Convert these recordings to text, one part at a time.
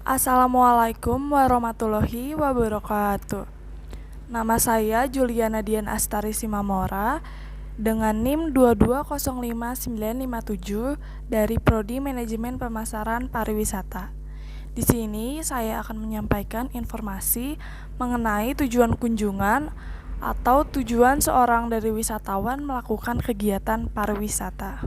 Assalamualaikum warahmatullahi wabarakatuh. Nama saya Juliana Dian Astari Simamora dengan NIM 2205957 dari Prodi Manajemen Pemasaran Pariwisata. Di sini saya akan menyampaikan informasi mengenai tujuan kunjungan atau tujuan seorang dari wisatawan melakukan kegiatan pariwisata.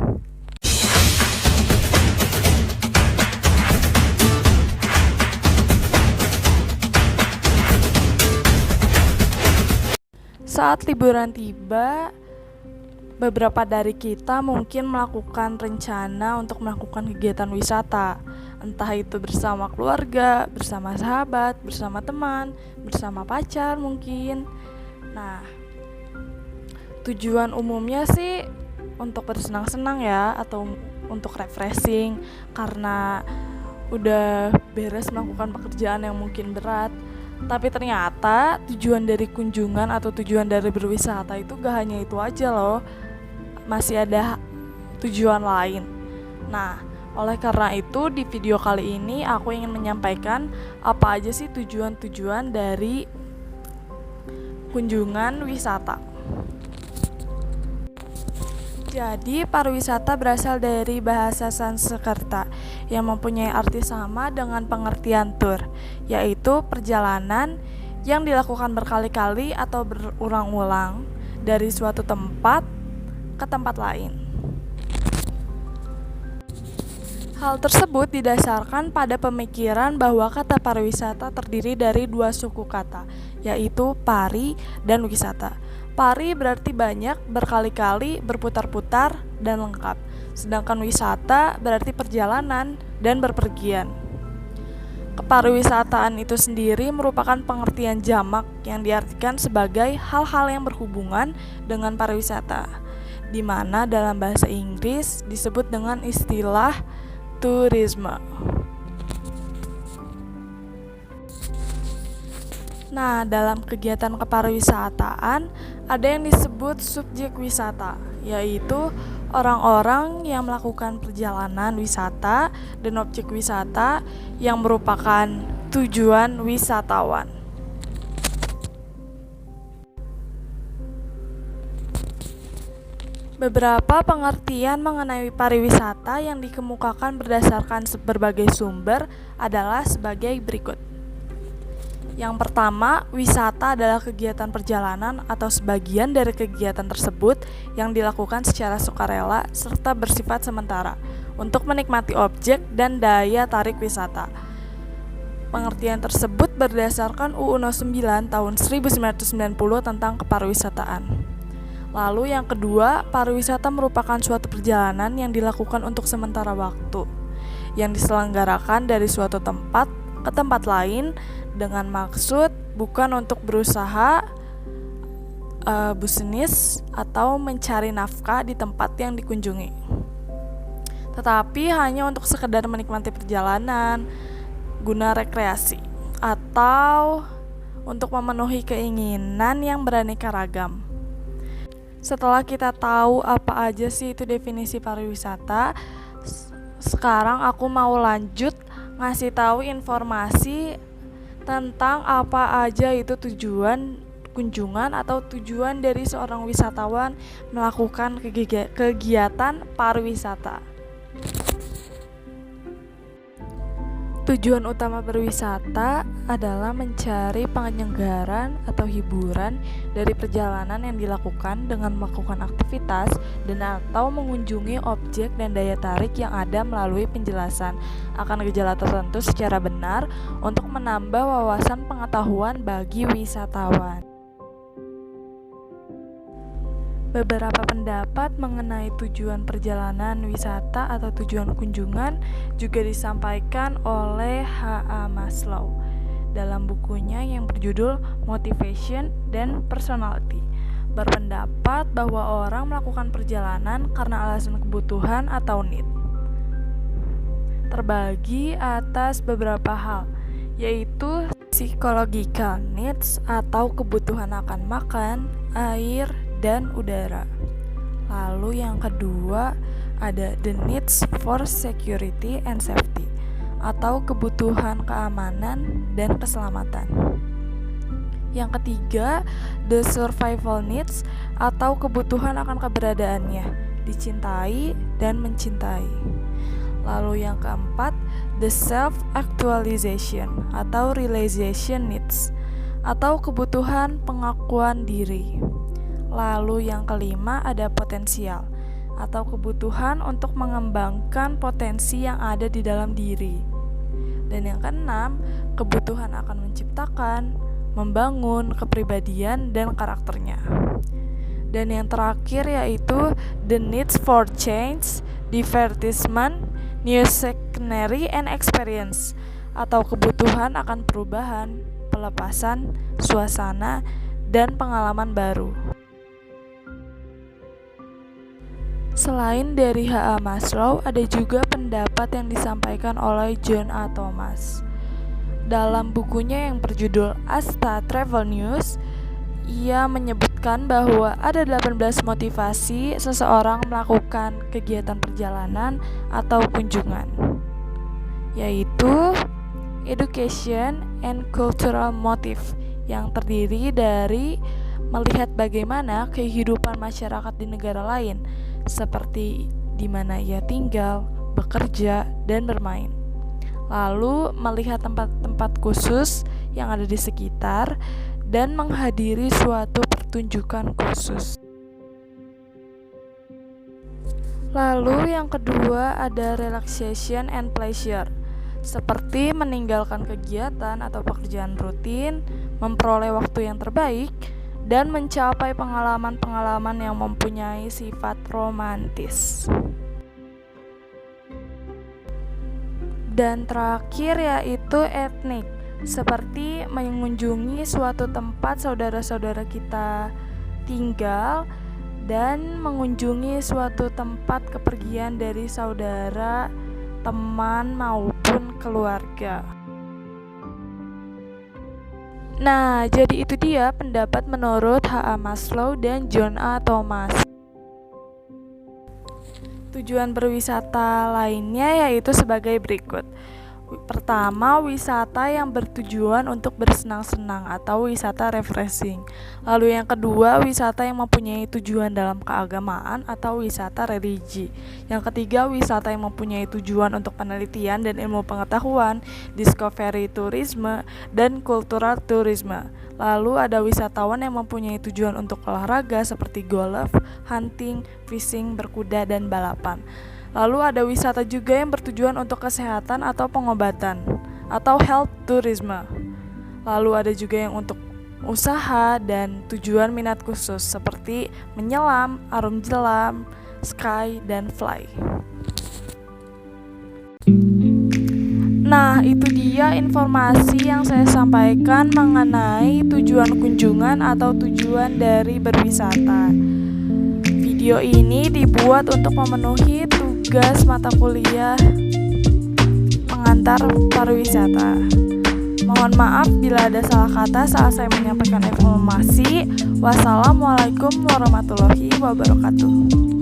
Saat liburan tiba, beberapa dari kita mungkin melakukan rencana untuk melakukan kegiatan wisata, entah itu bersama keluarga, bersama sahabat, bersama teman, bersama pacar mungkin. Nah, tujuan umumnya sih untuk bersenang-senang ya, atau untuk refreshing karena udah beres melakukan pekerjaan yang mungkin berat. Tapi ternyata tujuan dari kunjungan atau tujuan dari berwisata itu gak hanya itu aja loh, masih ada tujuan lain. Nah, oleh karena itu di video kali ini aku ingin menyampaikan apa aja sih tujuan-tujuan dari kunjungan wisata. Jadi, pariwisata berasal dari bahasa Sanskerta yang mempunyai arti sama dengan pengertian tour, yaitu perjalanan yang dilakukan berkali-kali atau berulang-ulang dari suatu tempat ke tempat lain. Hal tersebut didasarkan pada pemikiran bahwa kata pariwisata terdiri dari dua suku kata, yaitu pari dan wisata. Pari berarti banyak, berkali-kali, berputar-putar, dan lengkap. Sedangkan wisata berarti perjalanan dan berpergian. Kepariwisataan itu sendiri merupakan pengertian jamak yang diartikan sebagai hal-hal yang berhubungan dengan pariwisata, di mana dalam bahasa Inggris disebut dengan istilah tourisme. Nah, dalam kegiatan kepariwisataan ada yang disebut subjek wisata, yaitu orang-orang yang melakukan perjalanan wisata, dan objek wisata yang merupakan tujuan wisatawan. Beberapa pengertian mengenai pariwisata yang dikemukakan berdasarkan berbagai sumber adalah sebagai berikut. Yang pertama, wisata adalah kegiatan perjalanan atau sebagian dari kegiatan tersebut yang dilakukan secara sukarela serta bersifat sementara untuk menikmati objek dan daya tarik wisata. Pengertian tersebut berdasarkan UU No. 9 tahun 1990 tentang kepariwisataan. Lalu yang kedua, pariwisata merupakan suatu perjalanan yang dilakukan untuk sementara waktu, yang diselenggarakan dari suatu tempat ke tempat lain dengan maksud bukan untuk berusaha bisnis atau mencari nafkah di tempat yang dikunjungi, tetapi hanya untuk sekedar menikmati perjalanan guna rekreasi atau untuk memenuhi keinginan yang beraneka ragam. Setelah kita tahu apa aja sih itu definisi pariwisata, sekarang aku mau lanjut ngasih tahu informasi tentang apa aja itu tujuan kunjungan atau tujuan dari seorang wisatawan melakukan kegiatan pariwisata. Tujuan utama berwisata adalah mencari penyelenggaran atau hiburan dari perjalanan yang dilakukan dengan melakukan aktivitas dan atau mengunjungi objek dan daya tarik yang ada melalui penjelasan akan gejala tertentu secara benar untuk menambah wawasan pengetahuan bagi wisatawan. Beberapa pendapat mengenai tujuan perjalanan wisata atau tujuan kunjungan juga disampaikan oleh H.A. Maslow dalam bukunya yang berjudul Motivation dan Personality. Berpendapat bahwa orang melakukan perjalanan karena alasan kebutuhan atau need. Terbagi atas beberapa hal, yaitu psychological needs atau kebutuhan akan makan, air, dan udara. Lalu yang kedua ada the needs for security and safety atau kebutuhan keamanan dan keselamatan. Yang ketiga, the survival needs atau kebutuhan akan keberadaannya, dicintai dan mencintai. Lalu yang keempat, the self-actualization atau realization needs atau kebutuhan pengakuan diri. Lalu yang kelima, ada potensial atau kebutuhan untuk mengembangkan potensi yang ada di dalam diri. Dan yang keenam, kebutuhan akan menciptakan, membangun kepribadian dan karakternya. Dan yang terakhir yaitu the needs for change, divertisement, new scenery and experience atau kebutuhan akan perubahan, pelepasan, suasana, dan pengalaman baru. Selain dari H.A. Maslow, ada juga pendapat yang disampaikan oleh John A. Thomas. Dalam bukunya yang berjudul Asta Travel News, ia menyebutkan bahwa ada 18 motivasi seseorang melakukan kegiatan perjalanan atau kunjungan, yaitu education and cultural motive, yang terdiri dari melihat bagaimana kehidupan masyarakat di negara lain, seperti di mana ia tinggal, bekerja, dan bermain. Lalu melihat tempat-tempat khusus yang ada di sekitar dan menghadiri suatu pertunjukan khusus. Lalu yang kedua ada relaxation and pleasure, seperti meninggalkan kegiatan atau pekerjaan rutin, memperoleh waktu yang terbaik, dan mencapai pengalaman-pengalaman yang mempunyai sifat romantis. Dan terakhir yaitu etnik, seperti mengunjungi suatu tempat saudara-saudara kita tinggal dan mengunjungi suatu tempat kepergian dari saudara, teman, maupun keluarga. Nah, jadi itu dia pendapat menurut H.A. Maslow dan John A. Thomas. Tujuan berwisata lainnya yaitu sebagai berikut. Pertama, wisata yang bertujuan untuk bersenang-senang atau wisata refreshing. Lalu yang kedua, wisata yang mempunyai tujuan dalam keagamaan atau wisata religi. Yang ketiga, wisata yang mempunyai tujuan untuk penelitian dan ilmu pengetahuan, discovery tourism, dan cultural tourism. Lalu ada wisatawan yang mempunyai tujuan untuk olahraga seperti golf, hunting, fishing, berkuda, dan balapan. Lalu ada wisata juga yang bertujuan untuk kesehatan atau pengobatan atau health tourism. Lalu ada juga yang untuk usaha dan tujuan minat khusus seperti menyelam, arum jelam, sky, dan fly. Nah, itu dia informasi yang saya sampaikan mengenai tujuan kunjungan atau tujuan dari berwisata. Video ini dibuat untuk memenuhi tugas mata kuliah pengantar pariwisata. Mohon maaf bila ada salah kata saat saya menyampaikan informasi. Wassalamualaikum warahmatullahi wabarakatuh.